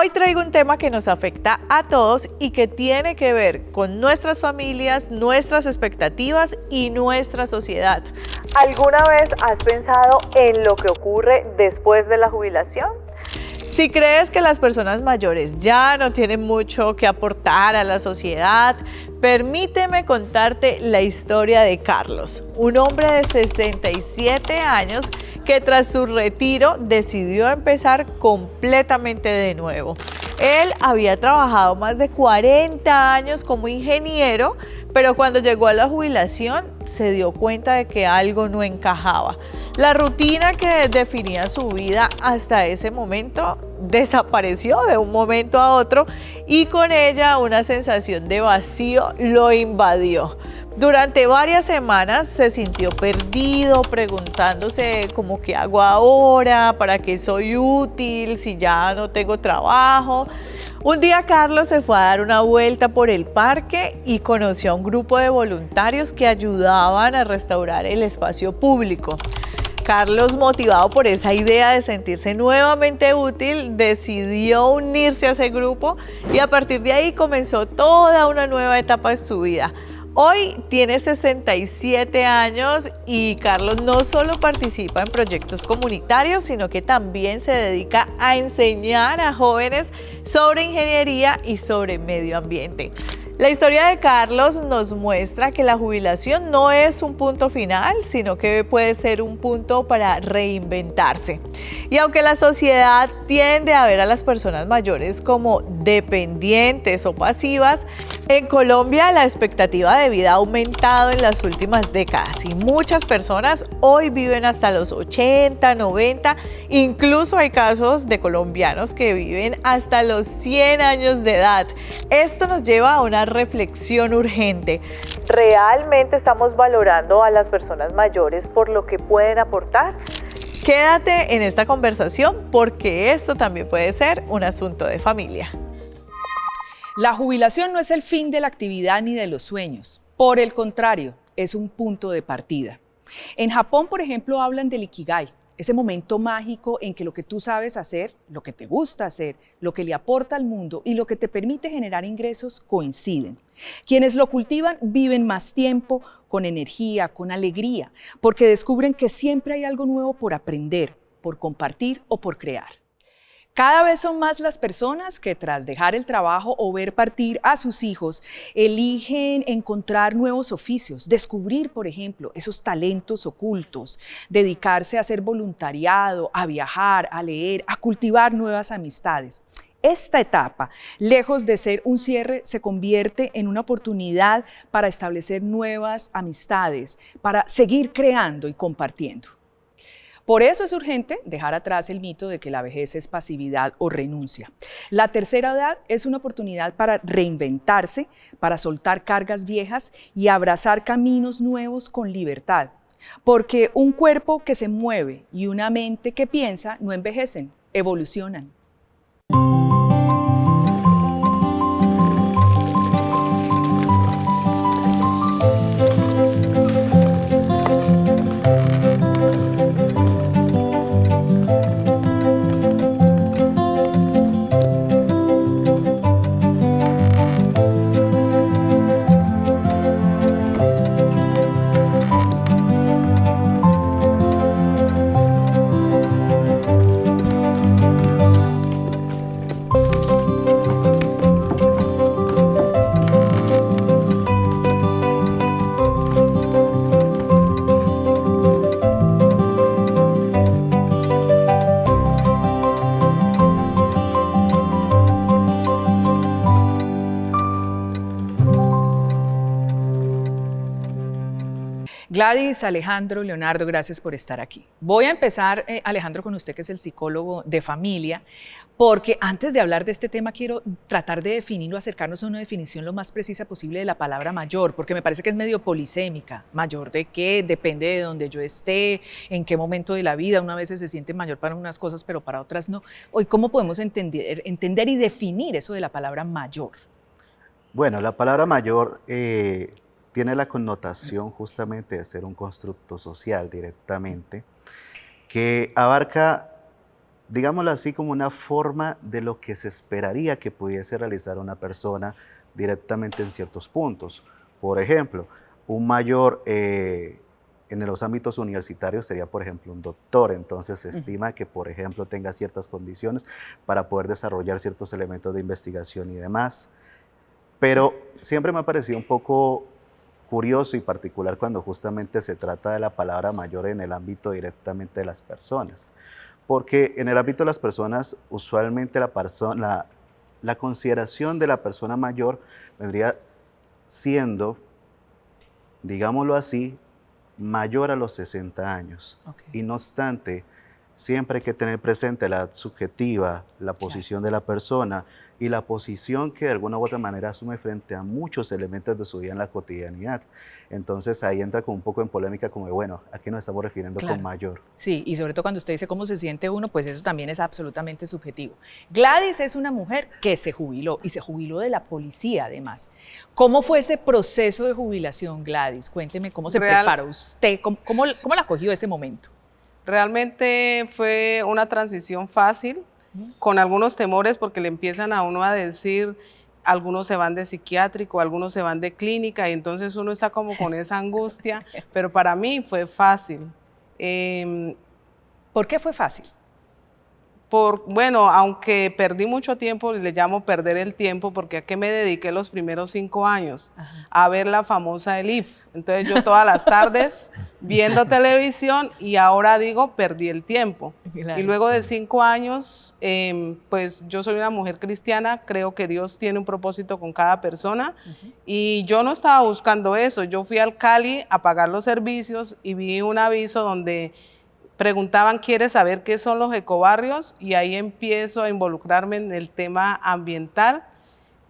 Hoy traigo un tema que nos afecta a todos y que tiene que ver con nuestras familias, nuestras expectativas y nuestra sociedad. ¿Alguna vez has pensado en lo que ocurre después de la jubilación? Si crees que las personas mayores ya no tienen mucho que aportar a la sociedad, permíteme contarte la historia de Carlos, un hombre de 67 años que tras su retiro decidió empezar completamente de nuevo. Él había trabajado más de 40 años como ingeniero, pero cuando llegó a la jubilación se dio cuenta de que algo no encajaba. La rutina que definía su vida hasta ese momento desapareció de un momento a otro y con ella una sensación de vacío lo invadió. Durante varias semanas se sintió perdido, preguntándose como qué hago ahora, para qué soy útil, si ya no tengo trabajo. Un día Carlos se fue a dar una vuelta por el parque y conoció a un grupo de voluntarios que ayudaban a restaurar el espacio público. Carlos, motivado por esa idea de sentirse nuevamente útil, decidió unirse a ese grupo y a partir de ahí comenzó toda una nueva etapa de su vida. Hoy tiene 67 años y Carlos no solo participa en proyectos comunitarios, sino que también se dedica a enseñar a jóvenes sobre ingeniería y sobre medio ambiente. La historia de Carlos nos muestra que la jubilación no es un punto final, sino que puede ser un punto para reinventarse. Y aunque la sociedad tiende a ver a las personas mayores como dependientes o pasivas, en Colombia la expectativa de vida ha aumentado en las últimas décadas y muchas personas hoy viven hasta los 80, 90, incluso hay casos de colombianos que viven hasta los 100 años de edad. Esto nos lleva a una reflexión urgente. ¿Realmente estamos valorando a las personas mayores por lo que pueden aportar? Quédate en esta conversación porque esto también puede ser un asunto de familia. La jubilación no es el fin de la actividad ni de los sueños. Por el contrario, es un punto de partida. En Japón, por ejemplo, hablan del Ikigai, ese momento mágico en que lo que tú sabes hacer, lo que te gusta hacer, lo que le aporta al mundo y lo que te permite generar ingresos coinciden. Quienes lo cultivan viven más tiempo, con energía, con alegría, porque descubren que siempre hay algo nuevo por aprender, por compartir o por crear. Cada vez son más las personas que tras dejar el trabajo o ver partir a sus hijos, eligen encontrar nuevos oficios, descubrir, por ejemplo, esos talentos ocultos, dedicarse a hacer voluntariado, a viajar, a leer, a cultivar nuevas amistades. Esta etapa, lejos de ser un cierre, se convierte en una oportunidad para establecer nuevas amistades, para seguir creando y compartiendo. Por eso es urgente dejar atrás el mito de que la vejez es pasividad o renuncia. La tercera edad es una oportunidad para reinventarse, para soltar cargas viejas y abrazar caminos nuevos con libertad. Porque un cuerpo que se mueve y una mente que piensa no envejecen, evolucionan. Gladys, Alejandro, Leonardo, gracias por estar aquí. Voy a empezar, Alejandro, con usted que es el psicólogo de familia, porque antes de hablar de este tema quiero tratar de definirlo, acercarnos a una definición lo más precisa posible de la palabra mayor, porque me parece que es medio polisémica. ¿Mayor de qué? Depende de donde yo esté, en qué momento de la vida. Una vez se siente mayor para unas cosas, pero para otras no. Hoy, ¿cómo podemos entender y definir eso de la palabra mayor? Bueno, la palabra mayor tiene la connotación justamente de ser un constructo social directamente, que abarca digámoslo así, como una forma de lo que se esperaría que pudiese realizar una persona directamente en ciertos puntos. Por ejemplo, un mayor en los ámbitos universitarios sería, por ejemplo, un doctor. Entonces se estima que, por ejemplo, tenga ciertas condiciones para poder desarrollar ciertos elementos de investigación y demás. Pero siempre me ha parecido un poco curioso y particular cuando justamente se trata de la palabra mayor en el ámbito directamente de las personas. Porque en el ámbito de las personas, usualmente la consideración de la persona mayor vendría siendo, digámoslo así, mayor a los 60 años. Ok. Y no obstante, siempre hay que tener presente la edad subjetiva, la posición de la persona y la posición que de alguna u otra manera asume frente a muchos elementos de su vida en la cotidianidad. Entonces ahí entra como un poco en polémica como de, bueno, ¿a qué nos estamos refiriendo Claro. con mayor? Sí, y sobre todo cuando usted dice cómo se siente uno, pues eso también es absolutamente subjetivo. Gladys es una mujer que se jubiló y se jubiló de la policía además. ¿Cómo fue ese proceso de jubilación, Gladys? Cuénteme cómo se preparó usted, cómo la cogió ese momento. Realmente fue una transición fácil, con algunos temores porque le empiezan a uno a decir, algunos se van de psiquiátrico, algunos se van de clínica, y entonces uno está como con esa angustia, pero para mí fue fácil. ¿Por qué fue fácil? Bueno, aunque perdí mucho tiempo, le llamo perder el tiempo, porque a qué me dediqué los primeros 5 años, a ver la famosa Elif. Entonces yo todas las tardes viendo televisión y ahora digo, perdí el tiempo. Claro. Y luego de 5 años, pues yo soy una mujer cristiana, creo que Dios tiene un propósito con cada persona y yo no estaba buscando eso. Yo fui al Cali a pagar los servicios y vi un aviso donde preguntaban, ¿quieres saber qué son los ecobarrios? Y ahí empiezo a involucrarme en el tema ambiental,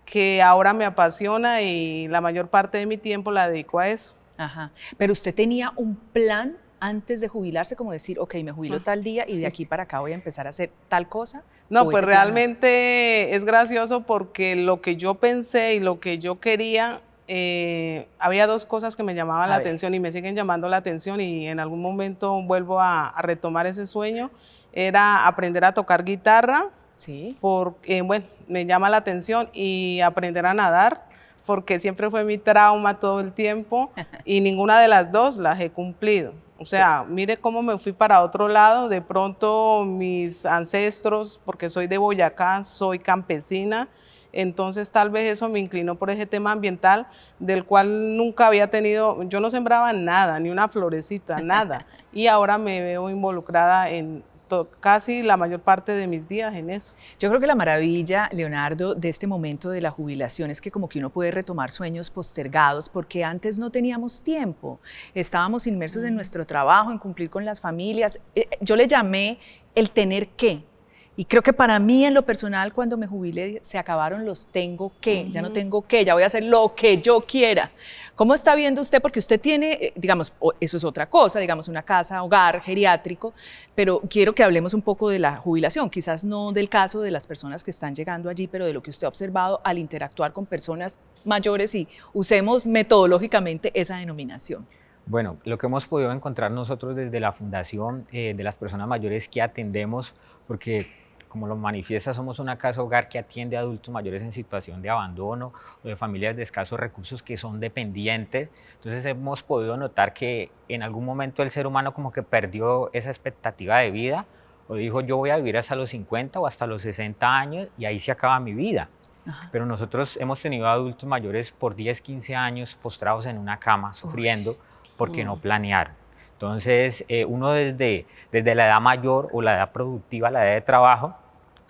que ahora me apasiona y la mayor parte de mi tiempo la dedico a eso. Ajá. Pero usted tenía un plan antes de jubilarse, como decir, ok, me jubilo tal día y de aquí para acá voy a empezar a hacer tal cosa. No, pues realmente es gracioso porque lo que yo pensé y lo que yo quería, había 2 cosas que me llamaban la atención y me siguen llamando la atención, y en algún momento vuelvo a retomar ese sueño. Era aprender a tocar guitarra, sí, porque bueno, me llama la atención, y aprender a nadar, porque siempre fue mi trauma todo el tiempo y ninguna de las 2 las he cumplido. O sea, mire cómo me fui para otro lado. De pronto mis ancestros, porque soy de Boyacá, soy campesina, entonces tal vez eso me inclinó por ese tema ambiental, del cual nunca había tenido, yo no sembraba nada, ni una florecita, nada, y ahora me veo involucrada en casi la mayor parte de mis días en eso. Yo creo que la maravilla, Leonardo, de este momento de la jubilación es que como que uno puede retomar sueños postergados, porque antes no teníamos tiempo, estábamos inmersos en nuestro trabajo, en cumplir con las familias. Yo le llamé el tener que. Y creo que para mí, en lo personal, cuando me jubilé, se acabaron los tengo que, ya no tengo que, ya voy a hacer lo que yo quiera. ¿Cómo está viendo usted? Porque usted tiene, digamos, eso es otra cosa, digamos, una casa, hogar, geriátrico, pero quiero que hablemos un poco de la jubilación, quizás no del caso de las personas que están llegando allí, pero de lo que usted ha observado al interactuar con personas mayores, y usemos metodológicamente esa denominación. Bueno, lo que hemos podido encontrar nosotros desde la fundación de las personas mayores que atendemos, porque como lo manifiesta, somos una casa hogar que atiende a adultos mayores en situación de abandono o de familias de escasos recursos que son dependientes. Entonces hemos podido notar que en algún momento el ser humano como que perdió esa expectativa de vida, o dijo, yo voy a vivir hasta los 50 o hasta los 60 años y ahí se acaba mi vida. Pero nosotros hemos tenido adultos mayores por 10, 15 años postrados en una cama sufriendo porque no planearon. Entonces, uno desde la edad mayor o la edad productiva, la edad de trabajo,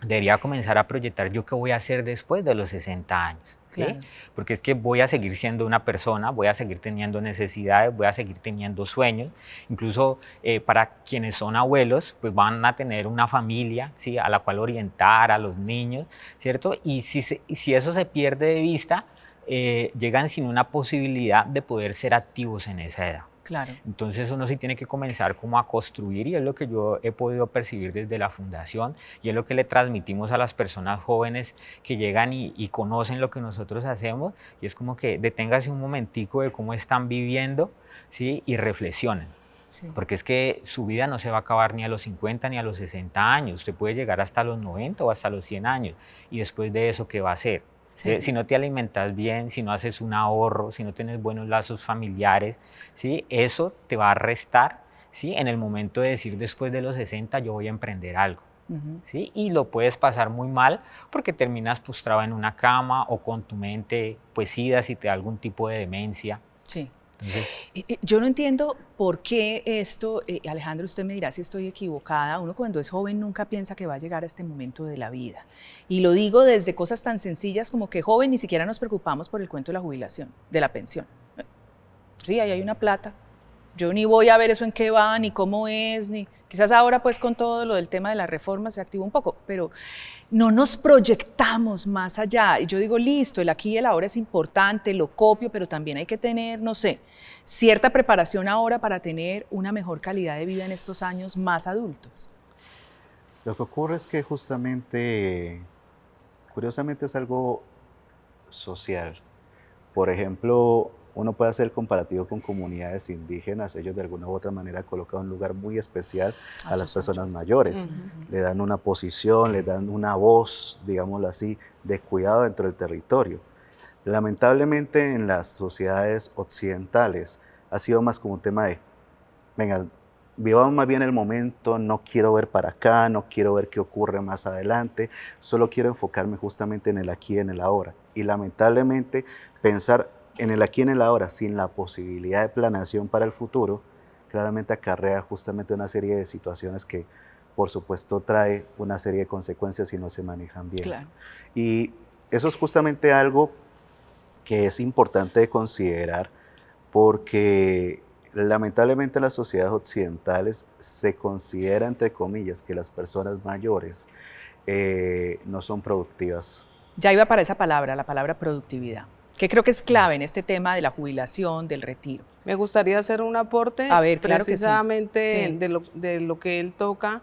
debería comenzar a proyectar yo qué voy a hacer después de los 60 años. ¿Sí? Claro. Porque es que voy a seguir siendo una persona, voy a seguir teniendo necesidades, voy a seguir teniendo sueños. Incluso para quienes son abuelos, pues van a tener una familia, ¿sí? A la cual orientar, a los niños, ¿cierto? Y si eso se pierde de vista, llegan sin una posibilidad de poder ser activos en esa edad. Claro. Entonces uno sí tiene que comenzar como a construir, y es lo que yo he podido percibir desde la fundación, y es lo que le transmitimos a las personas jóvenes que llegan y conocen lo que nosotros hacemos, y es como que deténgase un momentico de cómo están viviendo, ¿sí? Y reflexionen. Sí. Porque es que su vida no se va a acabar ni a los 50 ni a los 60 años, usted puede llegar hasta los 90 o hasta los 100 años, y después de eso, ¿qué va a hacer? Sí. Si no te alimentas bien, si no haces un ahorro, si no tienes buenos lazos familiares, ¿sí? Eso te va a restar, ¿sí? En el momento de decir después de los 60 yo voy a emprender algo. ¿Sí? Y lo puedes pasar muy mal porque terminas postrado en una cama o con tu mente pues ida si te da algún tipo de demencia. Sí. Entonces, Yo no entiendo por qué esto, Alejandro, usted me dirá si estoy equivocada, uno cuando es joven nunca piensa que va a llegar a este momento de la vida. Y lo digo desde cosas tan sencillas como que joven ni siquiera nos preocupamos por el cuento de la jubilación, de la pensión. Sí, ahí hay una plata. Yo ni voy a ver eso en qué va, ni cómo es, ni quizás ahora pues con todo lo del tema de la reforma se activó un poco, pero no nos proyectamos más allá. Y yo digo, listo, el aquí y el ahora es importante, lo copio, pero también hay que tener, no sé, cierta preparación ahora para tener una mejor calidad de vida en estos años más adultos. Lo que ocurre es que justamente, curiosamente es algo social. Por ejemplo, uno puede hacer el comparativo con comunidades indígenas, ellos de alguna u otra manera colocan un lugar muy especial a las personas mayores, le dan una posición, le dan una voz, digámoslo así, de cuidado dentro del territorio. Lamentablemente en las sociedades occidentales ha sido más como un tema de, venga, vivamos más bien el momento, no quiero ver para acá, no quiero ver qué ocurre más adelante, solo quiero enfocarme justamente en el aquí y en el ahora. Y lamentablemente pensar en el aquí y en el ahora sin la posibilidad de planeación para el futuro, claramente acarrea justamente una serie de situaciones que por supuesto trae una serie de consecuencias si no se manejan bien. Claro. Y eso es justamente algo que es importante de considerar porque lamentablemente en las sociedades occidentales se considera, entre comillas, que las personas mayores no son productivas. Ya iba para esa palabra, la palabra productividad, que creo que es clave en este tema de la jubilación, del retiro. Me gustaría hacer un aporte, A ver, claro que sí. precisamente Sí. de lo que él toca.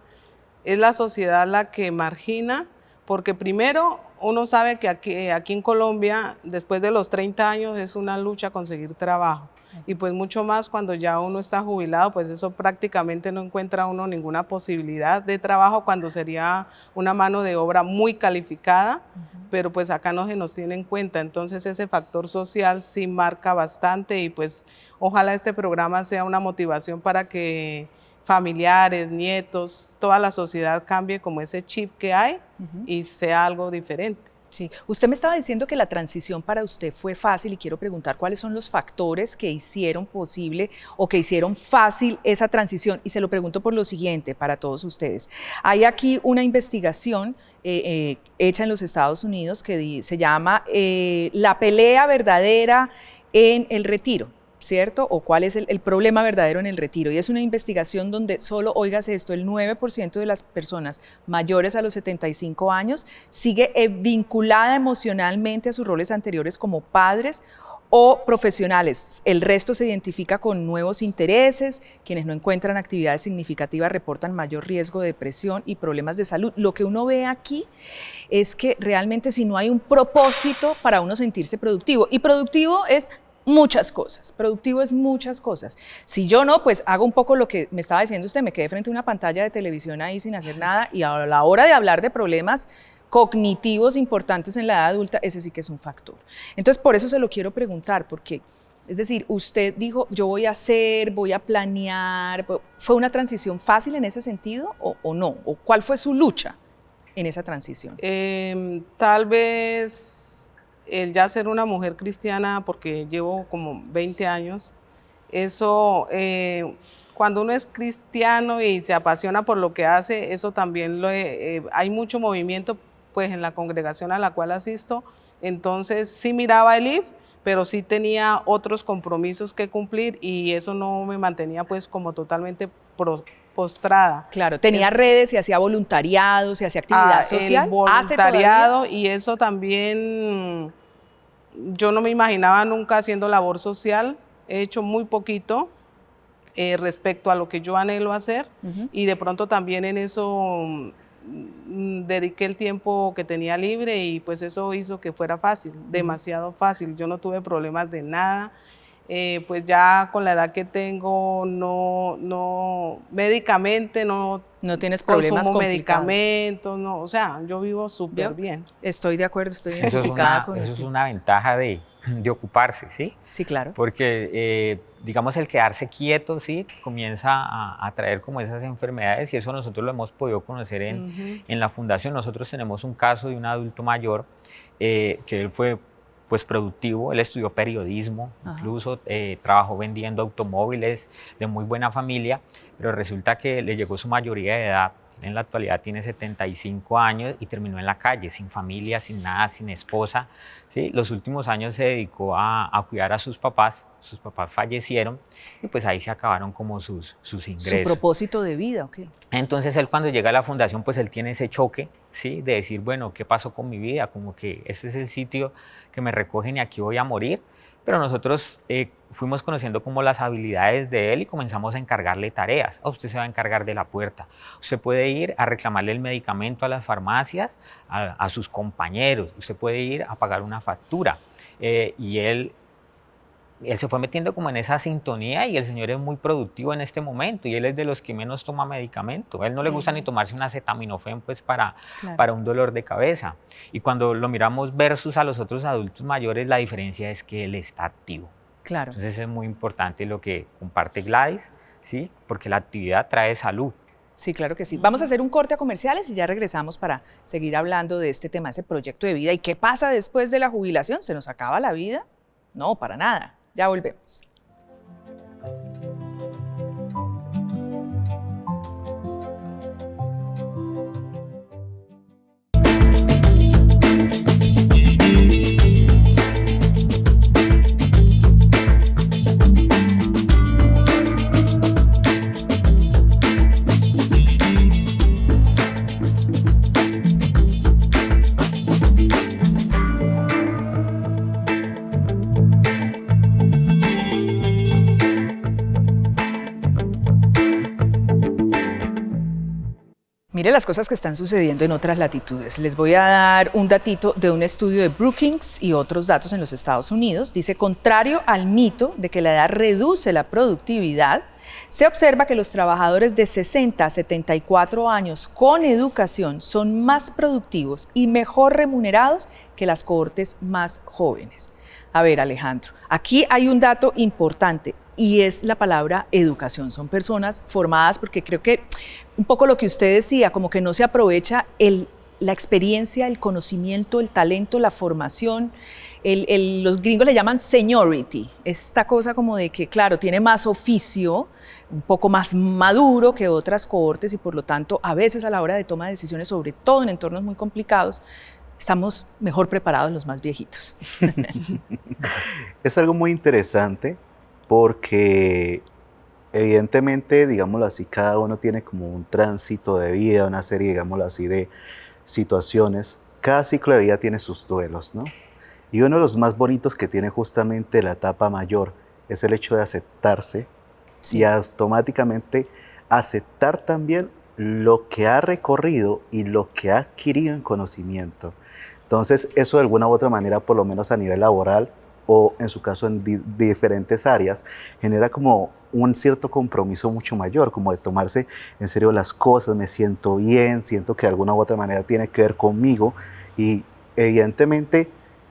Es la sociedad la que margina, porque primero uno sabe que aquí en Colombia, después de los 30 años, es una lucha conseguir trabajo. Y pues mucho más cuando ya uno está jubilado, pues eso prácticamente no encuentra uno ninguna posibilidad de trabajo cuando sería una mano de obra muy calificada, pero pues acá no se nos tiene en cuenta. Entonces ese factor social sí marca bastante y pues ojalá este programa sea una motivación para que familiares, nietos, toda la sociedad cambie como ese chip que hay y sea algo diferente. Sí. Usted me estaba diciendo que la transición para usted fue fácil y quiero preguntar cuáles son los factores que hicieron posible o que hicieron fácil esa transición. Y se lo pregunto por lo siguiente para todos ustedes. Hay aquí una investigación hecha en los Estados Unidos que se llama La pelea verdadera en el retiro, ¿cierto? O cuál es el problema verdadero en el retiro. Y es una investigación donde solo, óigase esto, el 9% de las personas mayores a los 75 años sigue vinculada emocionalmente a sus roles anteriores como padres o profesionales. El resto se identifica con nuevos intereses, quienes no encuentran actividades significativas reportan mayor riesgo de depresión y problemas de salud. Lo que uno ve aquí es que realmente si no hay un propósito para uno sentirse productivo, y productivo es muchas cosas, productivo es muchas cosas. Si yo no, pues hago un poco lo que me estaba diciendo usted, me quedé frente a una pantalla de televisión ahí sin hacer nada y a la hora de hablar de problemas cognitivos importantes en la edad adulta, ese sí que es un factor. Entonces, por eso se lo quiero preguntar, porque, es decir, usted dijo, yo voy a hacer, voy a planear, ¿fue una transición fácil en ese sentido o no? ¿O cuál fue su lucha en esa transición? Tal vez el ya ser una mujer cristiana, porque llevo como 20 años, eso, cuando uno es cristiano y se apasiona por lo que hace, eso también hay mucho movimiento pues en la congregación a la cual asisto, entonces sí miraba el IF, pero sí tenía otros compromisos que cumplir y eso no me mantenía pues como totalmente postrada. Claro, tenía redes, se hacía voluntariado, se hacía actividad social. El voluntariado y eso también, yo no me imaginaba nunca haciendo labor social, he hecho muy poquito respecto a lo que yo anhelo hacer y de pronto también en eso dediqué el tiempo que tenía libre y pues eso hizo que fuera fácil, demasiado fácil, yo no tuve problemas de nada. pues ya con la edad que tengo, médicamente no No tienes problemas consumo complicados. medicamentos, no, o sea, yo vivo súper ¿Vio? bien. Estoy de acuerdo, estoy Eso es identificada una, con eso es usted. una ventaja de ocuparse, ¿sí? Sí, claro. Porque, digamos, el quedarse quieto, ¿sí? Comienza a traer como esas enfermedades y eso nosotros lo hemos podido conocer en la fundación. Nosotros tenemos un caso de un adulto mayor que él fue pues productivo, él estudió periodismo, Ajá. incluso trabajó vendiendo automóviles, de muy buena familia, pero resulta que le llegó su mayoría de edad. En la actualidad tiene 75 años y terminó en la calle, sin familia, sin nada, sin esposa, ¿sí? Los últimos años se dedicó a cuidar a sus papás fallecieron y pues ahí se acabaron como sus ingresos. Su propósito de vida, ¿ok? Entonces él cuando llega a la fundación pues él tiene ese choque, ¿sí? De decir, bueno, ¿qué pasó con mi vida? Como que este es el sitio que me recogen y aquí voy a morir. Pero nosotros fuimos conociendo como las habilidades de él y comenzamos a encargarle tareas. Usted se va a encargar de la puerta. Usted puede ir a reclamarle el medicamento a las farmacias, a sus compañeros. Usted puede ir a pagar una factura. Y él se fue metiendo como en esa sintonía y el señor es muy productivo en este momento y él es de los que menos toma medicamento. A él no le gusta ni tomarse un acetaminofén pues para un dolor de cabeza. Y cuando lo miramos versus a los otros adultos mayores, la diferencia es que él está activo. Claro. Entonces es muy importante lo que comparte Gladys, ¿sí? Porque la actividad trae salud. Sí, claro que sí. Vamos a hacer un corte a comerciales y ya regresamos para seguir hablando de este tema, ese proyecto de vida. ¿Y qué pasa después de la jubilación? ¿Se nos acaba la vida? No, para nada. Ya volvemos. Mire las cosas que están sucediendo en otras latitudes. Les voy a dar un datito de un estudio de Brookings y otros datos en los Estados Unidos. Dice, contrario al mito de que la edad reduce la productividad, se observa que los trabajadores de 60 a 74 años con educación son más productivos y mejor remunerados que las cohortes más jóvenes. A ver, Alejandro, aquí hay un dato importante y es la palabra educación. Son personas formadas porque creo que un poco lo que usted decía, como que no se aprovecha la experiencia, el conocimiento, el talento, la formación. Los gringos le llaman seniority, esta cosa como de que, claro, tiene más oficio, un poco más maduro que otras cohortes y por lo tanto a veces a la hora de toma de decisiones, sobre todo en entornos muy complicados, estamos mejor preparados los más viejitos. Es algo muy interesante porque evidentemente, digámoslo así, cada uno tiene como un tránsito de vida, una serie, digámoslo así, de situaciones. Cada ciclo de vida tiene sus duelos, ¿no? Y uno de los más bonitos que tiene justamente la etapa mayor es el hecho de aceptarse y automáticamente aceptar también lo que ha recorrido y lo que ha adquirido en conocimiento. Entonces, eso de alguna u otra manera, por lo menos a nivel laboral o en su caso en diferentes áreas, genera como un cierto compromiso mucho mayor, como de tomarse en serio las cosas, me siento bien, siento que de alguna u otra manera tiene que ver conmigo y evidentemente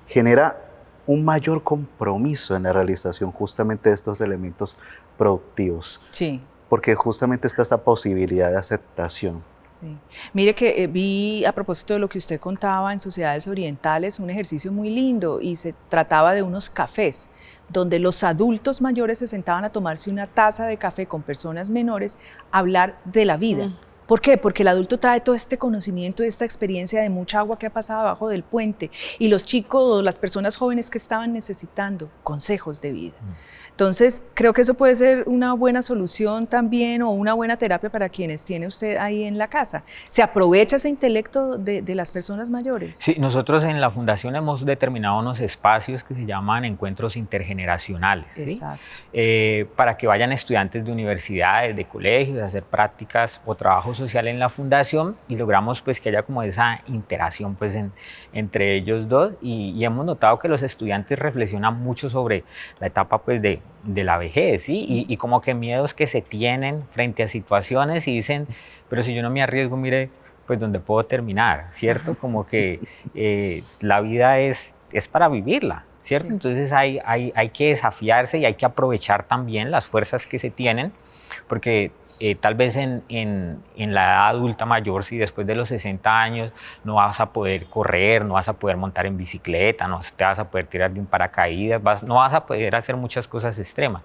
genera un mayor compromiso en la realización justamente de estos elementos productivos. Sí. Porque justamente está esa posibilidad de aceptación. Sí. Mire que vi, a propósito de lo que usted contaba en sociedades orientales, un ejercicio muy lindo y se trataba de unos cafés donde los adultos mayores se sentaban a tomarse una taza de café con personas menores a hablar de la vida. ¿Por qué? Porque el adulto trae todo este conocimiento y esta experiencia de mucha agua que ha pasado abajo del puente y los chicos o las personas jóvenes que estaban necesitando consejos de vida. Entonces, creo que eso puede ser una buena solución también o una buena terapia para quienes tiene usted ahí en la casa. ¿Se aprovecha ese intelecto de las personas mayores? Sí, nosotros en la Fundación hemos determinado unos espacios que se llaman encuentros intergeneracionales, ¿sí? Exacto. Para que vayan estudiantes de universidades, de colegios, a hacer prácticas o trabajos social en la fundación y logramos pues que haya como esa interacción pues entre ellos dos y hemos notado que los estudiantes reflexionan mucho sobre la etapa pues de la vejez, ¿sí? Y como que miedos que se tienen frente a situaciones y dicen, pero si yo no me arriesgo, mire, pues dónde puedo terminar, ¿cierto? Como que la vida es para vivirla, ¿cierto? Sí. Entonces hay que desafiarse y hay que aprovechar también las fuerzas que se tienen, porque tal vez en la edad adulta mayor, si después de los 60 años no vas a poder correr, no vas a poder montar en bicicleta, no te vas a poder tirar de un paracaídas, no vas a poder hacer muchas cosas extremas.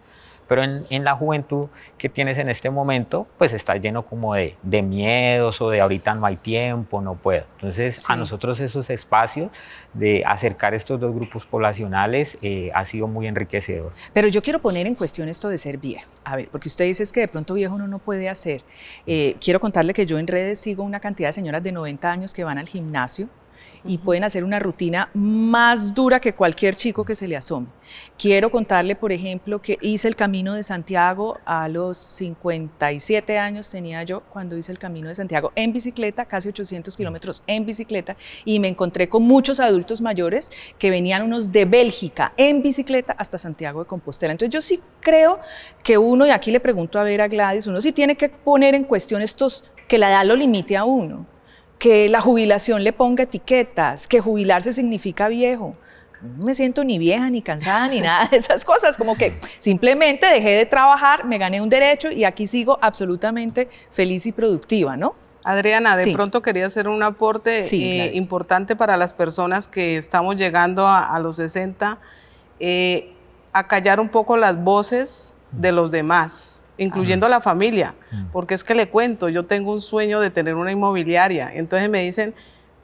Pero en la juventud que tienes en este momento, pues estás lleno como de miedos o de ahorita no hay tiempo, no puedo. Entonces, sí, a nosotros esos espacios de acercar estos dos grupos poblacionales ha sido muy enriquecedor. Pero yo quiero poner en cuestión esto de ser viejo. A ver, porque usted dice que de pronto viejo uno no puede hacer. Quiero contarle que yo en redes sigo una cantidad de señoras de 90 años que van al gimnasio y pueden hacer una rutina más dura que cualquier chico que se le asome. Quiero contarle, por ejemplo, que hice el Camino de Santiago a los 57 años tenía yo cuando hice el Camino de Santiago en bicicleta, casi 800 kilómetros en bicicleta, y me encontré con muchos adultos mayores que venían unos de Bélgica en bicicleta hasta Santiago de Compostela. Entonces yo sí creo que uno, y aquí le pregunto a ver a Gladys, uno sí tiene que poner en cuestión que la edad lo limite a uno, que la jubilación le ponga etiquetas, que jubilarse significa viejo. No me siento ni vieja, ni cansada, ni nada de esas cosas, como que simplemente dejé de trabajar, me gané un derecho y aquí sigo absolutamente feliz y productiva, ¿no? Adriana, de pronto quería hacer un aporte importante para las personas que estamos llegando a los 60, a callar un poco las voces de los demás, incluyendo a la familia, porque es que le cuento, yo tengo un sueño de tener una inmobiliaria, entonces me dicen,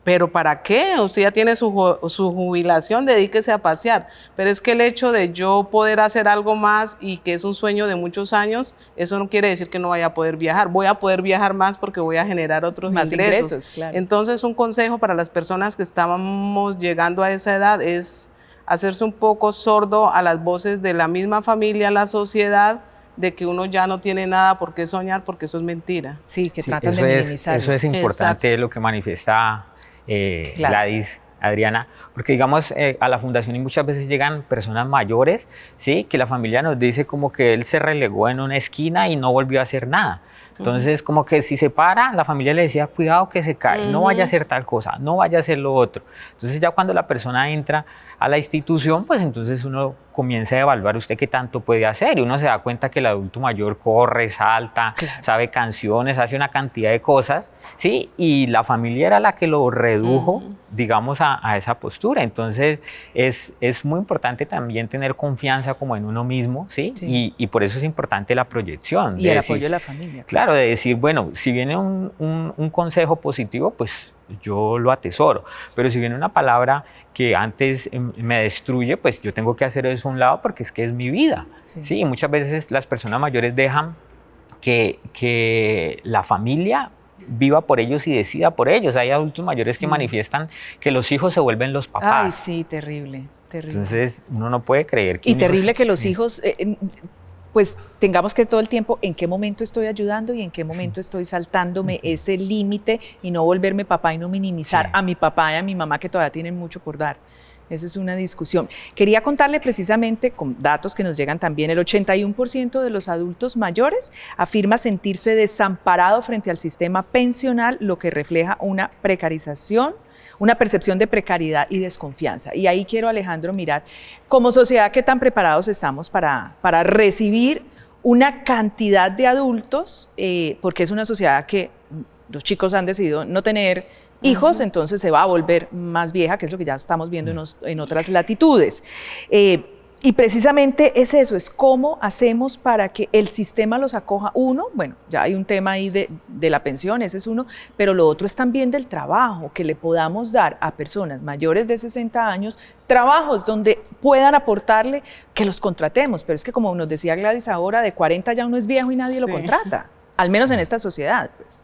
¿pero para qué? Usted ya tiene su jubilación, dedíquese a pasear, pero es que el hecho de yo poder hacer algo más y que es un sueño de muchos años, eso no quiere decir que no vaya a poder viajar, voy a poder viajar más porque voy a generar otros ingresos. Claro. Entonces un consejo para las personas que estábamos llegando a esa edad es hacerse un poco sordo a las voces de la misma familia, la sociedad, de que uno ya no tiene nada por qué soñar, porque eso es mentira. Sí, que tratan de minimizar. Eso es importante. Exacto. Lo que manifiesta Gladys, Adriana, porque digamos a la fundación y muchas veces llegan personas mayores, ¿sí? Que la familia nos dice como que él se relegó en una esquina y no volvió a hacer nada. Entonces, como que si se para, la familia le decía, cuidado que se cae, no vaya a hacer tal cosa, no vaya a hacer lo otro. Entonces, ya cuando la persona entra a la institución, pues entonces uno comienza a evaluar usted qué tanto puede hacer y uno se da cuenta que el adulto mayor corre, salta, sabe canciones, hace una cantidad de cosas, ¿sí? Y la familia era la que lo redujo, digamos, a esa postura. Entonces, es muy importante también tener confianza como en uno mismo, ¿sí? Y por eso es importante la proyección. Y el apoyo de la familia. Claro, de decir, bueno, si viene un consejo positivo, pues yo lo atesoro, pero si viene una palabra que antes me destruye, pues yo tengo que hacer eso a un lado porque es que es mi vida, ¿sí? Y muchas veces las personas mayores dejan que la familia viva por ellos y decida por ellos. Hay adultos mayores que manifiestan que los hijos se vuelven los papás. Ay, sí, terrible, terrible. Entonces uno no puede creer que... Y terrible que los hijos... pues tengamos que todo el tiempo en qué momento estoy ayudando y en qué momento estoy saltándome ese límite y no volverme papá y no minimizar a mi papá y a mi mamá que todavía tienen mucho por dar. Esa es una discusión. Quería contarle precisamente, con datos que nos llegan también, el 81% de los adultos mayores afirma sentirse desamparado frente al sistema pensional, lo que refleja una precarización, una percepción de precariedad y desconfianza. Y ahí quiero, Alejandro, mirar, como sociedad, qué tan preparados estamos para recibir una cantidad de adultos, porque es una sociedad que los chicos han decidido no tener hijos, entonces se va a volver más vieja, que es lo que ya estamos viendo en otras latitudes. Y precisamente es eso, es cómo hacemos para que el sistema los acoja. Uno, bueno, ya hay un tema ahí de la pensión, ese es uno, pero lo otro es también del trabajo, que le podamos dar a personas mayores de 60 años trabajos donde puedan aportarle, que los contratemos. Pero es que como nos decía Gladys ahora, de 40 ya uno es viejo y nadie lo contrata, al menos en esta sociedad, pues.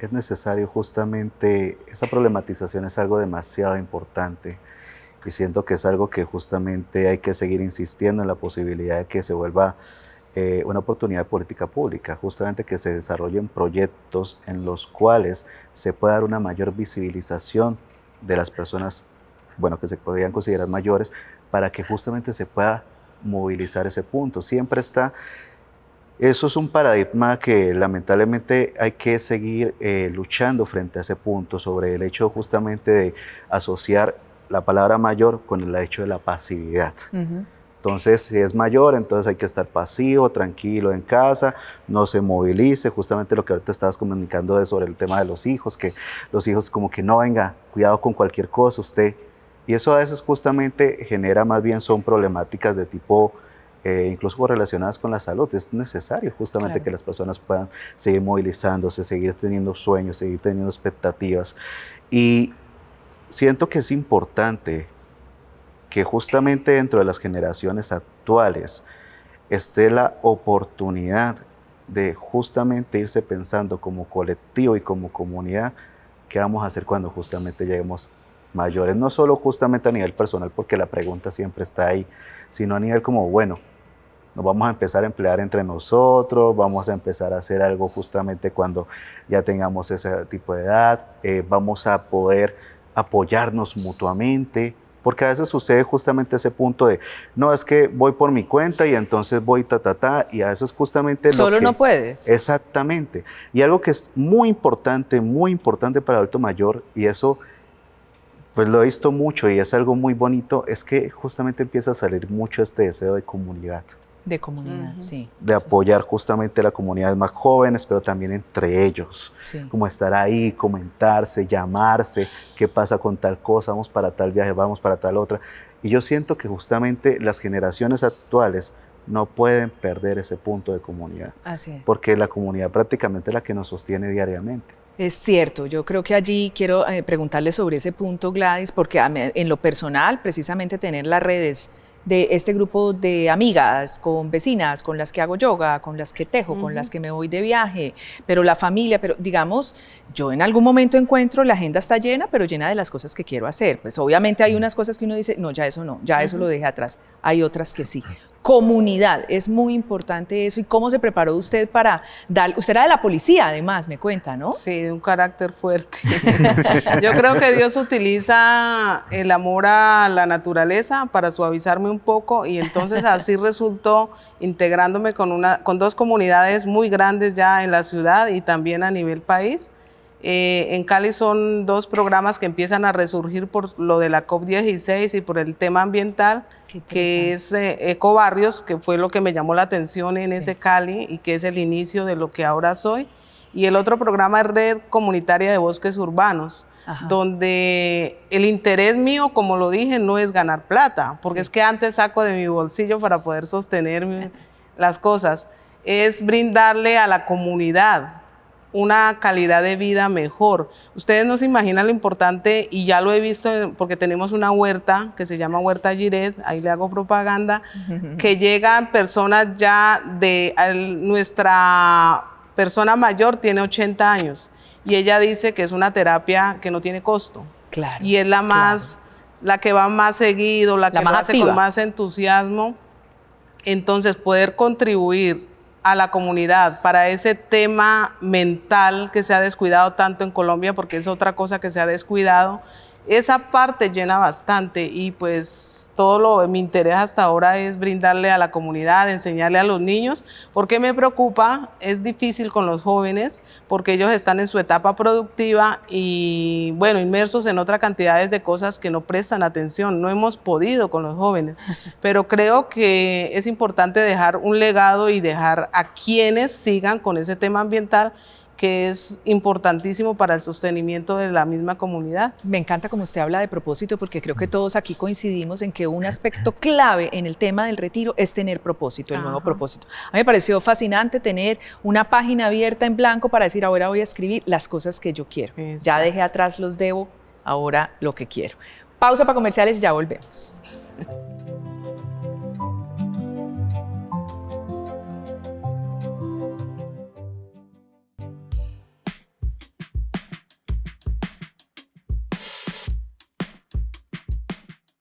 Es necesario justamente, esa problematización es algo demasiado importante. Y siento que es algo que justamente hay que seguir insistiendo en la posibilidad de que se vuelva una oportunidad de política pública, justamente que se desarrollen proyectos en los cuales se pueda dar una mayor visibilización de las personas, bueno, que se podrían considerar mayores, para que justamente se pueda movilizar ese punto. Siempre está, eso es un paradigma que lamentablemente hay que seguir luchando frente a ese punto, sobre el hecho justamente de asociar la palabra mayor con el hecho de la pasividad. Entonces, si es mayor, entonces hay que estar pasivo, tranquilo en casa, no se movilice, justamente lo que ahorita estabas comunicando sobre el tema de los hijos, que los hijos como que no, venga, cuidado con cualquier cosa, usted. Y eso a veces justamente genera, más bien son problemáticas de tipo, incluso relacionadas con la salud. Es necesario justamente que las personas puedan seguir movilizándose, seguir teniendo sueños, seguir teniendo expectativas. Y siento que es importante que justamente dentro de las generaciones actuales esté la oportunidad de justamente irse pensando como colectivo y como comunidad qué vamos a hacer cuando justamente lleguemos mayores, no solo justamente a nivel personal, porque la pregunta siempre está ahí, sino a nivel como, bueno, nos vamos a empezar a emplear entre nosotros, vamos a empezar a hacer algo justamente cuando ya tengamos ese tipo de edad, vamos a poder apoyarnos mutuamente, porque a veces sucede justamente ese punto de, no, es que voy por mi cuenta y entonces voy y a veces justamente Solo lo que, no puedes. Exactamente. Y algo que es muy importante para el adulto mayor, y eso pues lo he visto mucho y es algo muy bonito, es que justamente empieza a salir mucho este deseo de comunidad. De comunidad, sí. De apoyar justamente a las comunidades más jóvenes, pero también entre ellos. Sí. Como estar ahí, comentarse, llamarse, qué pasa con tal cosa, vamos para tal viaje, vamos para tal otra. Y yo siento que justamente las generaciones actuales no pueden perder ese punto de comunidad. Así es. Porque la comunidad prácticamente es la que nos sostiene diariamente. Es cierto, yo creo que allí quiero preguntarle sobre ese punto, Gladys, porque en lo personal, precisamente tener las redes de este grupo de amigas, con vecinas, con las que hago yoga, con las que tejo, con las que me voy de viaje, pero la familia, pero digamos, yo en algún momento encuentro, la agenda está llena, pero llena de las cosas que quiero hacer. Pues obviamente hay unas cosas que uno dice, no, ya eso no, ya eso lo dejé atrás. Hay otras que sí. Comunidad, es muy importante eso. ¿Y cómo se preparó usted para dar? Usted era de la policía, además, me cuenta, ¿no? Sí, de un carácter fuerte. Yo creo que Dios utiliza el amor a la naturaleza para suavizarme un poco, y entonces así resultó integrándome con dos comunidades muy grandes ya en la ciudad y también a nivel país. En Cali son dos programas que empiezan a resurgir por lo de la COP16 y por el tema ambiental, que es Ecobarrios, que fue lo que me llamó la atención en ese Cali y que es el inicio de lo que ahora soy. Y el otro programa es Red Comunitaria de Bosques Urbanos, donde el interés mío, como lo dije, no es ganar plata, porque es que antes saco de mi bolsillo para poder sostener las cosas, es brindarle a la comunidad una calidad de vida mejor. Ustedes no se imaginan lo importante, y ya lo he visto porque tenemos una huerta que se llama Huerta Giret, ahí le hago propaganda, que llegan personas ya nuestra persona mayor tiene 80 años y ella dice que es una terapia que no tiene costo. Claro. Y es la más, la que va más seguido, la que lo hace con más entusiasmo. Entonces, poder contribuir a la comunidad para ese tema mental que se ha descuidado tanto en Colombia, porque es otra cosa que se ha descuidado, esa parte llena bastante, y pues mi interés hasta ahora es brindarle a la comunidad, enseñarle a los niños. ¿Por qué me preocupa? Es difícil con los jóvenes porque ellos están en su etapa productiva y bueno, inmersos en otras cantidades de cosas que no prestan atención. No hemos podido con los jóvenes, pero creo que es importante dejar un legado y dejar a quienes sigan con ese tema ambiental, que es importantísimo para el sostenimiento de la misma comunidad. Me encanta como usted habla de propósito, porque creo que todos aquí coincidimos en que un aspecto clave en el tema del retiro es tener propósito, el nuevo propósito. A mí me pareció fascinante tener una página abierta en blanco para decir, ahora voy a escribir las cosas que yo quiero. Exacto. Ya dejé atrás los debo, ahora lo que quiero. Pausa para comerciales y ya volvemos.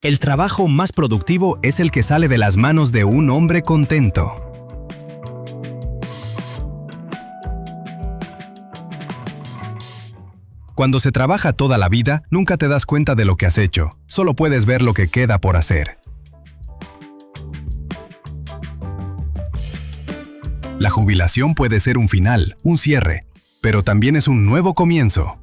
El trabajo más productivo es el que sale de las manos de un hombre contento. Cuando se trabaja toda la vida, nunca te das cuenta de lo que has hecho, solo puedes ver lo que queda por hacer. La jubilación puede ser un final, un cierre, pero también es un nuevo comienzo.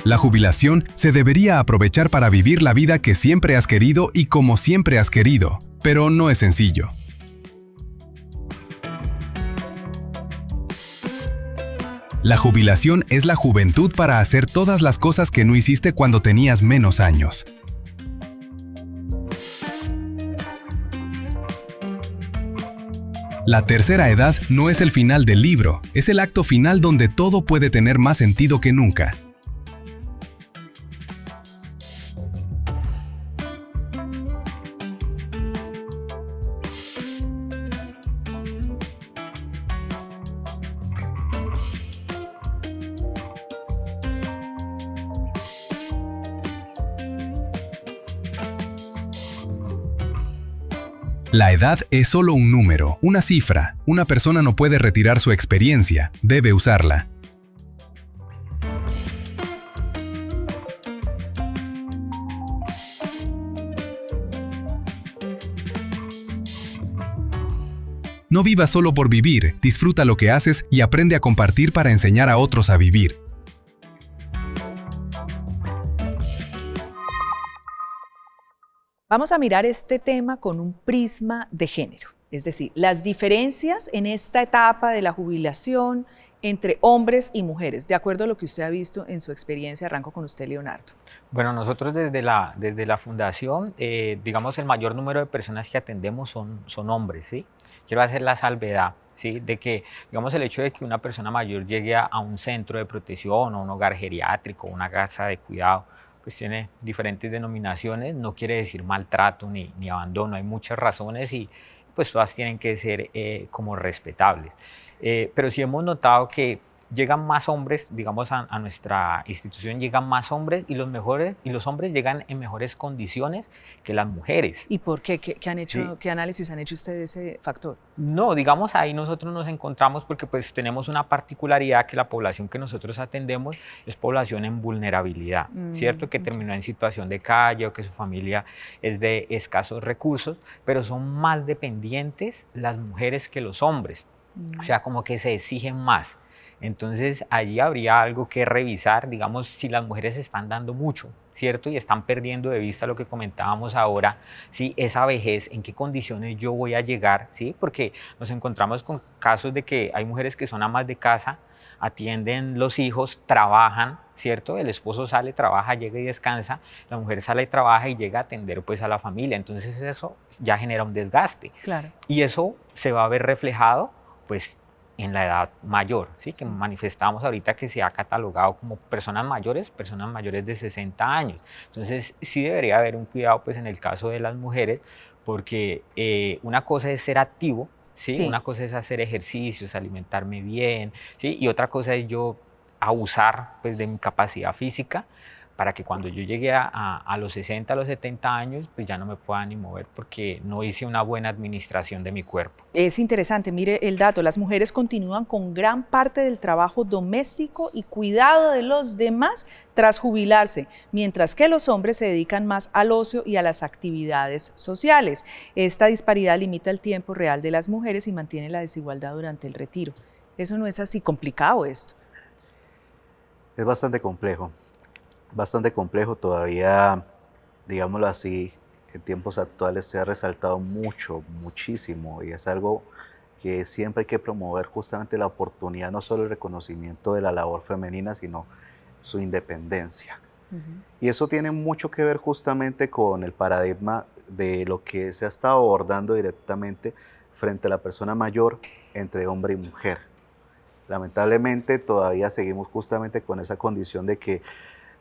La jubilación se debería aprovechar para vivir la vida que siempre has querido y como siempre has querido, pero no es sencillo. La jubilación es la juventud para hacer todas las cosas que no hiciste cuando tenías menos años. La tercera edad no es el final del libro, es el acto final donde todo puede tener más sentido que nunca. La edad es solo un número, una cifra. Una persona no puede retirar su experiencia, debe usarla. No vivas solo por vivir, disfruta lo que haces y aprende a compartir para enseñar a otros a vivir. Vamos a mirar este tema con un prisma de género, es decir, las diferencias en esta etapa de la jubilación entre hombres y mujeres, de acuerdo a lo que usted ha visto en su experiencia. Arranco con usted, Leonardo. Bueno, nosotros desde la fundación, digamos, el mayor número de personas que atendemos son hombres, ¿sí? Quiero hacer la salvedad, ¿sí? De que, digamos, el hecho de que una persona mayor llegue a un centro de protección o un hogar geriátrico, una casa de cuidado, pues tiene diferentes denominaciones, no quiere decir maltrato ni abandono, hay muchas razones y pues todas tienen que ser como respetables. Pero sí hemos notado que llegan más hombres, digamos, a nuestra institución llegan más hombres y los hombres llegan en mejores condiciones que las mujeres. ¿Y por qué? ¿Qué han hecho? Sí. ¿Qué análisis han hecho ustedes de ese factor? No, digamos, ahí nosotros nos encontramos porque pues tenemos una particularidad que la población que nosotros atendemos es población en vulnerabilidad, ¿cierto? Que terminó en situación de calle o que su familia es de escasos recursos, pero son más dependientes las mujeres que los hombres, o sea, como que se exigen más. Entonces, allí habría algo que revisar, digamos, si las mujeres están dando mucho, ¿cierto? Y están perdiendo de vista lo que comentábamos ahora, ¿sí? Esa vejez, en qué condiciones yo voy a llegar, ¿sí? Porque nos encontramos con casos de que hay mujeres que son amas de casa, atienden los hijos, trabajan, ¿cierto? El esposo sale, trabaja, llega y descansa, la mujer sale, trabaja y llega a atender pues a la familia. Entonces eso ya genera un desgaste. Claro. Y eso se va a ver reflejado, pues, en la edad mayor, ¿sí? Que manifestamos ahorita que se ha catalogado como personas mayores de 60 años. Entonces, sí debería haber un cuidado pues, en el caso de las mujeres, porque una cosa es ser activo, ¿sí? Sí. Una cosa es hacer ejercicios, alimentarme bien, ¿sí? Y otra cosa es yo abusar pues, de mi capacidad física, para que cuando yo llegue a los 60, a los 70 años, pues ya no me pueda ni mover porque no hice una buena administración de mi cuerpo. Es interesante, mire el dato, las mujeres continúan con gran parte del trabajo doméstico y cuidado de los demás tras jubilarse, mientras que los hombres se dedican más al ocio y a las actividades sociales. Esta disparidad limita el tiempo real de las mujeres y mantiene la desigualdad durante el retiro. Eso no es así complicado esto. Es bastante complejo todavía, digámoslo así, en tiempos actuales se ha resaltado muchísimo, y es algo que siempre hay que promover, justamente la oportunidad, no solo el reconocimiento de la labor femenina, sino su independencia. Y eso tiene mucho que ver justamente con el paradigma de lo que se ha estado abordando directamente frente a la persona mayor entre hombre y mujer. Lamentablemente todavía seguimos justamente con esa condición de que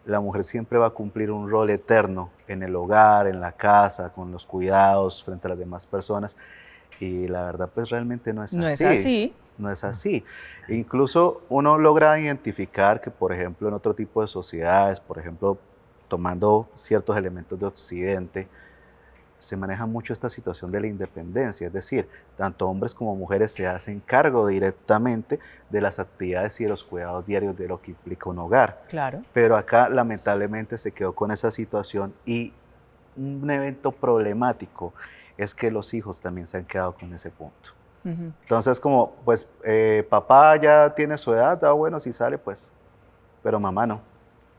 la mujer siempre va a cumplir un rol eterno en el hogar, en la casa, con los cuidados frente a las demás personas, y la verdad pues realmente no es así. No es así. No es así. Incluso uno logra identificar que, por ejemplo, en otro tipo de sociedades, por ejemplo, tomando ciertos elementos de Occidente, se maneja mucho esta situación de la independencia, es decir, tanto hombres como mujeres se hacen cargo directamente de las actividades y de los cuidados diarios de lo que implica un hogar. Claro. Pero acá lamentablemente se quedó con esa situación y un evento problemático es que los hijos también se han quedado con ese punto. Entonces como, pues papá ya tiene su edad, bueno, si sale pues, pero mamá no.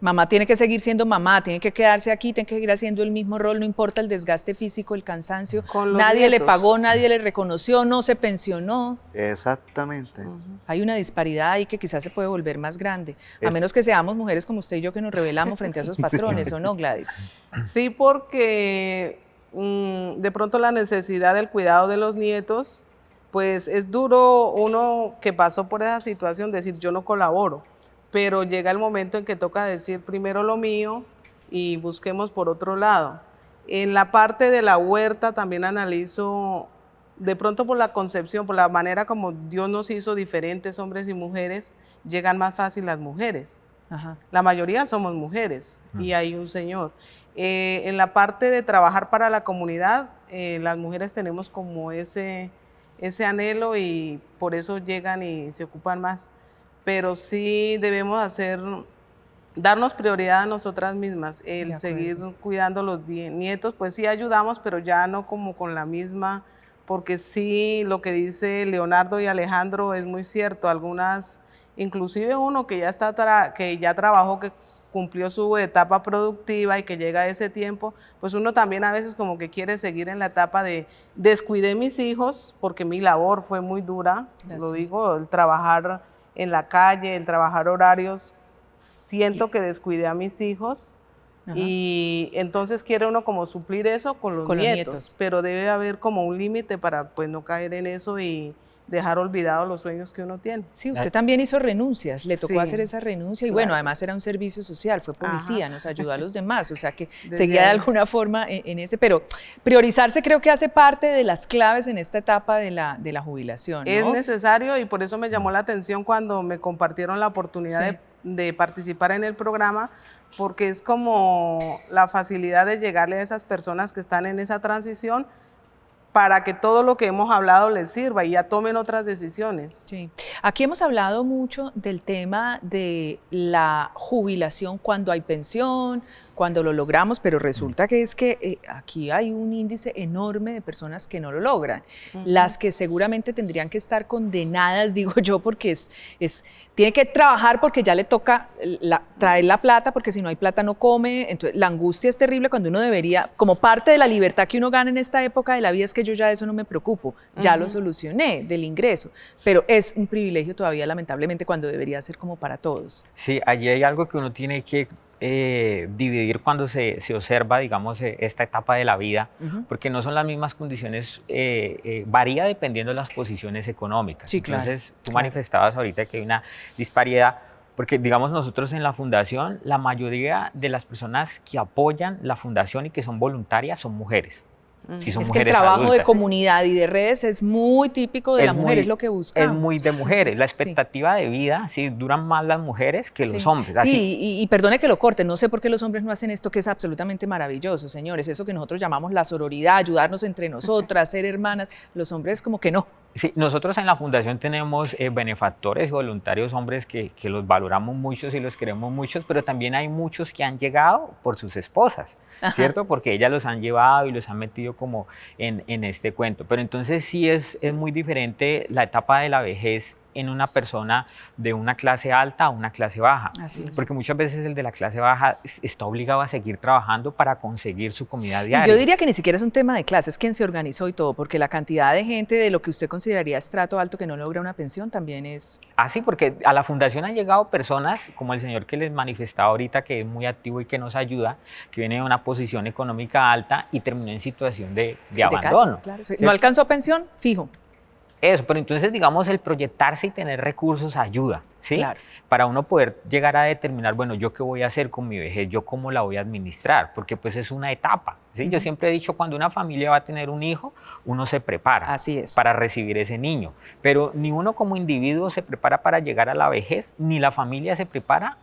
Mamá tiene que seguir siendo mamá, tiene que quedarse aquí, tiene que seguir haciendo el mismo rol, no importa el desgaste físico, el cansancio. Nadie le pagó, nadie le reconoció, no se pensionó. Exactamente. Hay una disparidad ahí que quizás se puede volver más grande, a menos que seamos mujeres como usted y yo que nos rebelamos frente a esos patrones, sí. ¿O no, Gladys? Sí, porque de pronto la necesidad del cuidado de los nietos, pues es duro uno que pasó por esa situación decir yo no colaboro. Pero llega el momento en que toca decir primero lo mío y busquemos por otro lado. En la parte de la huerta también analizo, de pronto por la concepción, por la manera como Dios nos hizo diferentes hombres y mujeres, llegan más fácil las mujeres. Ajá. La mayoría somos mujeres y hay un señor. En la parte de trabajar para la comunidad, las mujeres tenemos como ese anhelo y por eso llegan y se ocupan más. Pero sí debemos darnos prioridad a nosotras mismas, el seguir cuidando los nietos, pues sí ayudamos, pero ya no como con la misma, porque sí lo que dice Leonardo y Alejandro es muy cierto, algunas, inclusive uno que ya trabajó, que cumplió su etapa productiva y que llega a ese tiempo, pues uno también a veces como que quiere seguir en la etapa de descuidé mis hijos, porque mi labor fue muy dura, lo digo, el trabajar en la calle, el trabajar horarios, siento que descuidé a mis hijos. Ajá. Y entonces quiere uno como suplir eso con los nietos, pero debe haber como un límite para pues no caer en eso y dejar olvidados los sueños que uno tiene. Sí, usted también hizo renuncias, le tocó hacer esa renuncia y bueno, además era un servicio social, fue policía, ajá, nos ayudó a los demás, o sea que seguía de alguna forma en ese, pero priorizarse creo que hace parte de las claves en esta etapa de la jubilación, ¿no? Es necesario y por eso me llamó la atención cuando me compartieron la oportunidad de participar en el programa, porque es como la facilidad de llegarle a esas personas que están en esa transición para que todo lo que hemos hablado les sirva y ya tomen otras decisiones. Sí. Aquí hemos hablado mucho del tema de la jubilación cuando hay pensión, cuando lo logramos, pero resulta que es que aquí hay un índice enorme de personas que no lo logran, las que seguramente tendrían que estar condenadas, digo yo, porque tiene que trabajar porque ya le toca traer la plata, porque si no hay plata no come, entonces la angustia es terrible cuando uno debería, como parte de la libertad que uno gana en esta época de la vida es que yo ya de eso no me preocupo, ya lo solucioné del ingreso, pero es un privilegio todavía lamentablemente cuando debería ser como para todos. Sí, allí hay algo que uno tiene que dividir cuando se observa, digamos, esta etapa de la vida, porque no son las mismas condiciones, varía dependiendo de las posiciones económicas. Sí, claro. Entonces, tú manifestabas ahorita que hay una disparidad, porque digamos nosotros en la fundación, la mayoría de las personas que apoyan la fundación y que son voluntarias son mujeres. Sí, son es que el trabajo adultas. De comunidad y de redes es muy típico de la mujer, es lo que buscamos. Es muy de mujeres, la expectativa de vida, sí, duran más las mujeres que los hombres. Así. Sí, y perdone que lo corte, no sé por qué los hombres no hacen esto que es absolutamente maravilloso, señores, eso que nosotros llamamos la sororidad, ayudarnos entre nosotras, ser hermanas, los hombres como que no. Sí, nosotros en la fundación tenemos benefactores y voluntarios hombres que los valoramos mucho y los queremos mucho, pero también hay muchos que han llegado por sus esposas, ¿cierto? Porque ellas los han llevado y los han metido como en este cuento. Pero entonces sí es muy diferente la etapa de la vejez en una persona de una clase alta a una clase baja. Así es. Porque muchas veces el de la clase baja está obligado a seguir trabajando para conseguir su comida diaria. Y yo diría que ni siquiera es un tema de clase, es quien se organizó y todo, porque la cantidad de gente de lo que usted consideraría estrato alto que no logra una pensión también es... Ah, sí, porque a la fundación han llegado personas, como el señor que les manifestaba ahorita, que es muy activo y que nos ayuda, que viene de una posición económica alta y terminó en situación de abandono. Cacho, claro, sí. ¿No alcanzó pensión? Fijo. Eso, pero entonces, digamos, el proyectarse y tener recursos ayuda, ¿sí? Claro. Para uno poder llegar a determinar, bueno, ¿yo qué voy a hacer con mi vejez? ¿Yo cómo la voy a administrar? Porque pues es una etapa, ¿sí? Yo siempre he dicho, cuando una familia va a tener un hijo, uno se prepara. Así es. Para recibir ese niño. Pero ni uno como individuo se prepara para llegar a la vejez, ni la familia se prepara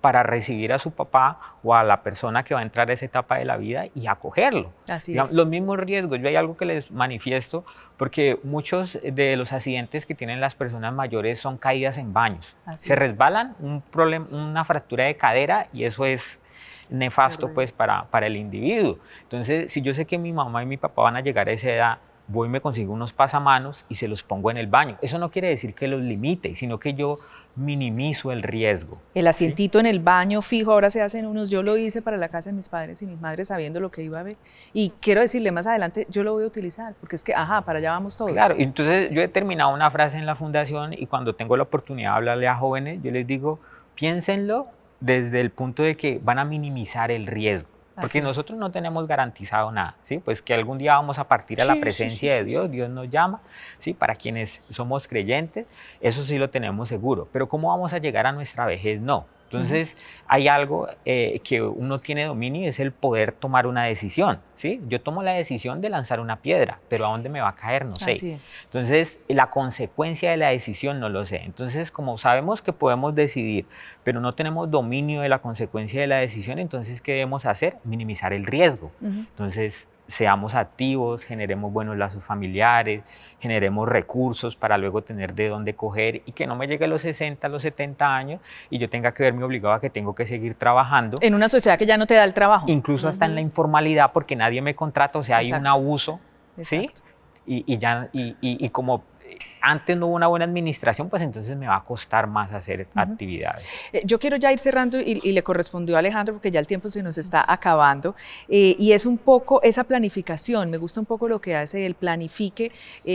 para recibir a su papá o a la persona que va a entrar a esa etapa de la vida y acogerlo. Así Digamos, es. los mismos riesgos, yo hay algo que les manifiesto, porque muchos de los accidentes que tienen las personas mayores son caídas en baños. Así Se es. resbalan, un problema, una fractura de cadera, y eso es nefasto pues para el individuo. Entonces, si yo sé que mi mamá y mi papá van a llegar a esa edad, voy y me consigo unos pasamanos y se los pongo en el baño. Eso no quiere decir que los limite, sino que yo minimizo el riesgo. El asientito en el baño fijo, ahora se hacen unos, yo lo hice para la casa de mis padres y mis madres sabiendo lo que iba a ver. Y quiero decirle más adelante, yo lo voy a utilizar, porque es que, para allá vamos todos. Claro, entonces yo he terminado una frase en la fundación y cuando tengo la oportunidad de hablarle a jóvenes, yo les digo, piénsenlo desde el punto de que van a minimizar el riesgo. Porque nosotros no tenemos garantizado nada, ¿sí? Pues que algún día vamos a partir a la presencia de Dios, Dios nos llama, ¿sí? Para quienes somos creyentes, eso sí lo tenemos seguro, pero ¿cómo vamos a llegar a nuestra vejez? No. Entonces, hay algo que uno tiene dominio y es el poder tomar una decisión, ¿sí? Yo tomo la decisión de lanzar una piedra, pero ¿a dónde me va a caer? No sé. Así es. Entonces, la consecuencia de la decisión no lo sé. Entonces, como sabemos que podemos decidir, pero no tenemos dominio de la consecuencia de la decisión, entonces, ¿qué debemos hacer? Minimizar el riesgo. Entonces, seamos activos, generemos buenos lazos familiares, generemos recursos para luego tener de dónde coger y que no me llegue a los 60, a los 70 años y yo tenga que verme obligado a que tengo que seguir trabajando. En una sociedad que ya no te da el trabajo. Incluso hasta en la informalidad porque nadie me contrata, o sea, hay un abuso, ¿sí? Y como antes no hubo una buena administración, pues entonces me va a costar más hacer actividades. Yo quiero ya ir cerrando y le correspondió a Alejandro porque ya el tiempo se nos está acabando y es un poco esa planificación, me gusta un poco lo que hace el planifique.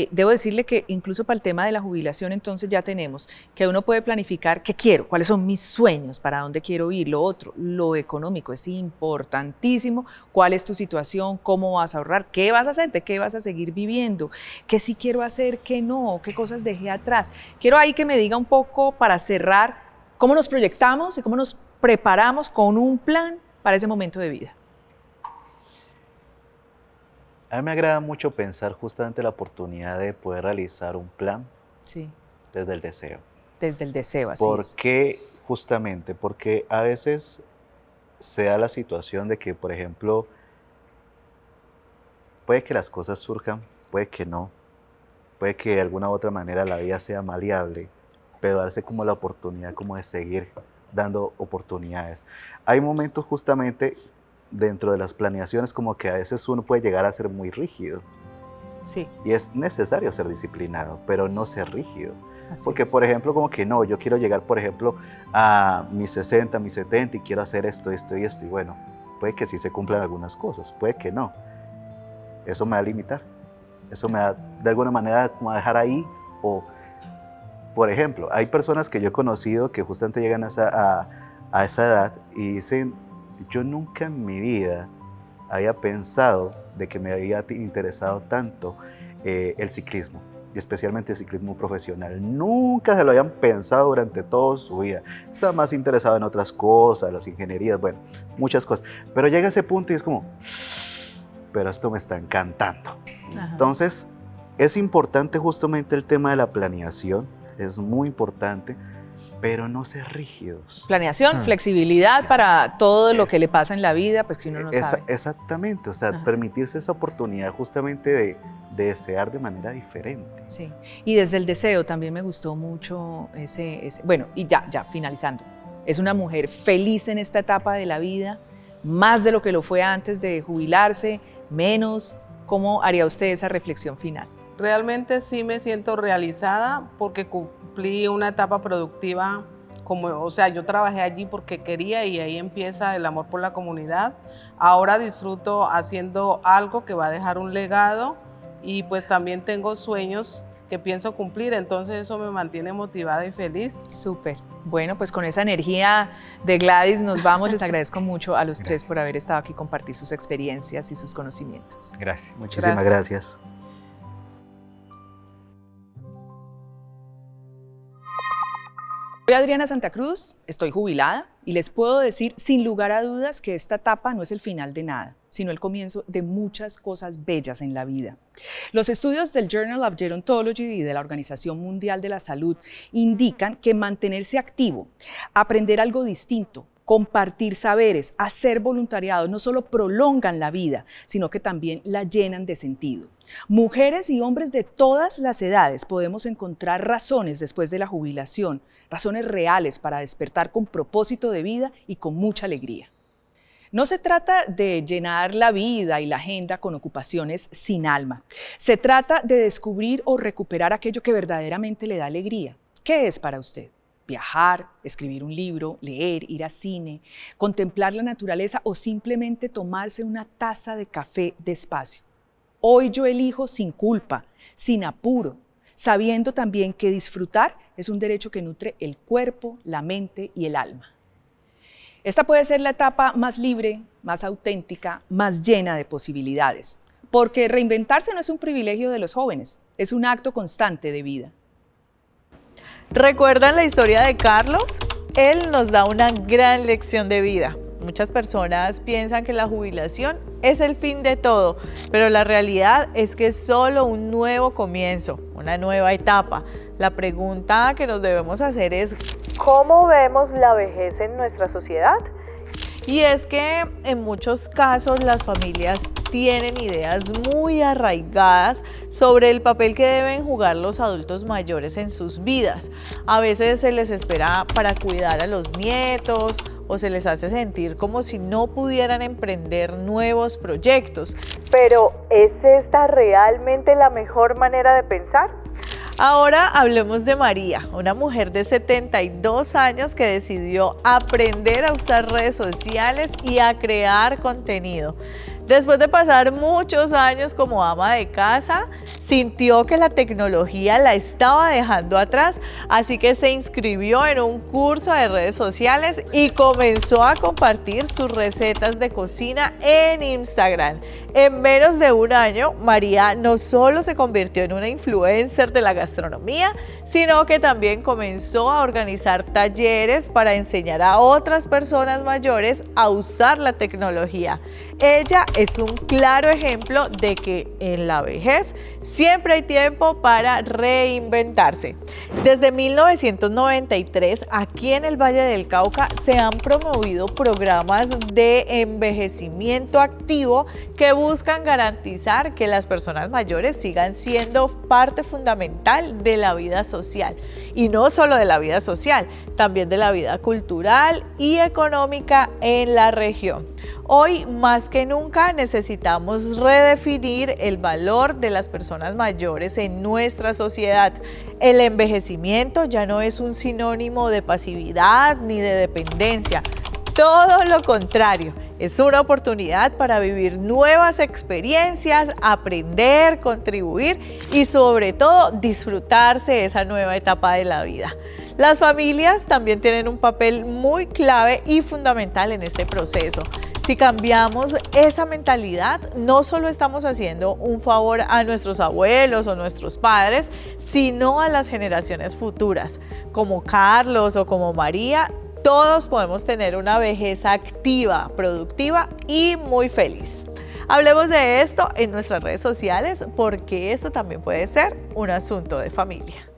Debo decirle que incluso para el tema de la jubilación entonces ya tenemos que uno puede planificar qué quiero, cuáles son mis sueños, para dónde quiero ir, lo otro, lo económico es importantísimo, cuál es tu situación, cómo vas a ahorrar, qué vas a hacer, de qué vas a seguir viviendo, qué sí quiero hacer, qué no, qué cosas dejé atrás. Quiero ahí que me diga un poco para cerrar cómo nos proyectamos y cómo nos preparamos con un plan para ese momento de vida. A mí me agrada mucho pensar justamente la oportunidad de poder realizar un plan desde el deseo. Desde el deseo, así ¿Por es. qué? Justamente porque a veces se da la situación de que, por ejemplo, puede que las cosas surjan, puede que no, puede que de alguna u otra manera la vida sea maleable, pero darse como la oportunidad como de seguir dando oportunidades. Hay momentos justamente dentro de las planeaciones como que a veces uno puede llegar a ser muy rígido. Sí. Y es necesario ser disciplinado, pero no ser rígido. Así Porque, es. por ejemplo, como que no, yo quiero llegar, por ejemplo, a mis 60, mis 70 y quiero hacer esto, esto y esto. Y bueno, puede que sí se cumplan algunas cosas, puede que no. Eso me va a limitar. Eso me va, de alguna manera, como a dejar ahí. O, por ejemplo, hay personas que yo he conocido que justamente llegan a esa edad y dicen, yo nunca en mi vida había pensado de que me había interesado tanto el ciclismo, y especialmente el ciclismo profesional. Nunca se lo habían pensado durante toda su vida. Estaba más interesado en otras cosas, las ingenierías, bueno, muchas cosas. Pero llega a ese punto y es como, pero esto me está encantando. Ajá. Entonces, es importante justamente el tema de la planeación, es muy importante, pero no ser rígidos. Planeación, flexibilidad para todo lo que le pasa en la vida, pues si uno no sabe. Exactamente, o sea, permitirse esa oportunidad justamente de desear de manera diferente. Sí, y desde el deseo también me gustó mucho bueno, y ya finalizando. Es una mujer feliz en esta etapa de la vida, más de lo que lo fue antes de jubilarse, menos. ¿Cómo haría usted esa reflexión final? Realmente sí me siento realizada porque cumplí una etapa productiva, o sea, yo trabajé allí porque quería y ahí empieza el amor por la comunidad. Ahora disfruto haciendo algo que va a dejar un legado y pues también tengo sueños que pienso cumplir, entonces eso me mantiene motivada y feliz. Súper. Bueno, pues con esa energía de Gladys nos vamos. Les agradezco mucho a los tres por haber estado aquí, compartir sus experiencias y sus conocimientos. Gracias. Muchísimas gracias. Soy Adriana Santa Cruz, estoy jubilada y les puedo decir sin lugar a dudas que esta etapa no es el final de nada, sino el comienzo de muchas cosas bellas en la vida. Los estudios del Journal of Gerontology y de la Organización Mundial de la Salud indican que mantenerse activo, aprender algo distinto, Compartir saberes, hacer voluntariado, no solo prolongan la vida, sino que también la llenan de sentido. Mujeres y hombres de todas las edades podemos encontrar razones después de la jubilación, razones reales para despertar con propósito de vida y con mucha alegría. No se trata de llenar la vida y la agenda con ocupaciones sin alma. Se trata de descubrir o recuperar aquello que verdaderamente le da alegría. ¿Qué es para usted? Viajar, escribir un libro, leer, ir a cine, contemplar la naturaleza o simplemente tomarse una taza de café despacio. Hoy yo elijo sin culpa, sin apuro, sabiendo también que disfrutar es un derecho que nutre el cuerpo, la mente y el alma. Esta puede ser la etapa más libre, más auténtica, más llena de posibilidades, porque reinventarse no es un privilegio de los jóvenes, es un acto constante de vida. ¿Recuerdan la historia de Carlos? Él nos da una gran lección de vida. Muchas personas piensan que la jubilación es el fin de todo, pero la realidad es que es solo un nuevo comienzo, una nueva etapa. La pregunta que nos debemos hacer es, ¿cómo vemos la vejez en nuestra sociedad? Y es que en muchos casos las familias tienen ideas muy arraigadas sobre el papel que deben jugar los adultos mayores en sus vidas. A veces se les espera para cuidar a los nietos o se les hace sentir como si no pudieran emprender nuevos proyectos. Pero, ¿es esta realmente la mejor manera de pensar? Ahora hablemos de María, una mujer de 72 años que decidió aprender a usar redes sociales y a crear contenido. Después de pasar muchos años como ama de casa, sintió que la tecnología la estaba dejando atrás, así que se inscribió en un curso de redes sociales y comenzó a compartir sus recetas de cocina en Instagram. En menos de un año, María no solo se convirtió en una influencer de la gastronomía, sino que también comenzó a organizar talleres para enseñar a otras personas mayores a usar la tecnología. Ella es un claro ejemplo de que en la vejez siempre hay tiempo para reinventarse. Desde 1993, aquí en el Valle del Cauca se han promovido programas de envejecimiento activo que buscan garantizar que las personas mayores sigan siendo parte fundamental de la vida social. Y no solo de la vida social, también de la vida cultural y económica en la región. Hoy, más que nunca, necesitamos redefinir el valor de las personas mayores en nuestra sociedad. El envejecimiento ya no es un sinónimo de pasividad ni de dependencia. Todo lo contrario, es una oportunidad para vivir nuevas experiencias, aprender, contribuir y sobre todo disfrutarse esa nueva etapa de la vida. Las familias también tienen un papel muy clave y fundamental en este proceso. Si cambiamos esa mentalidad, no solo estamos haciendo un favor a nuestros abuelos o nuestros padres, sino a las generaciones futuras. Como Carlos o como María, todos podemos tener una vejez activa, productiva y muy feliz. Hablemos de esto en nuestras redes sociales porque esto también puede ser un asunto de familia.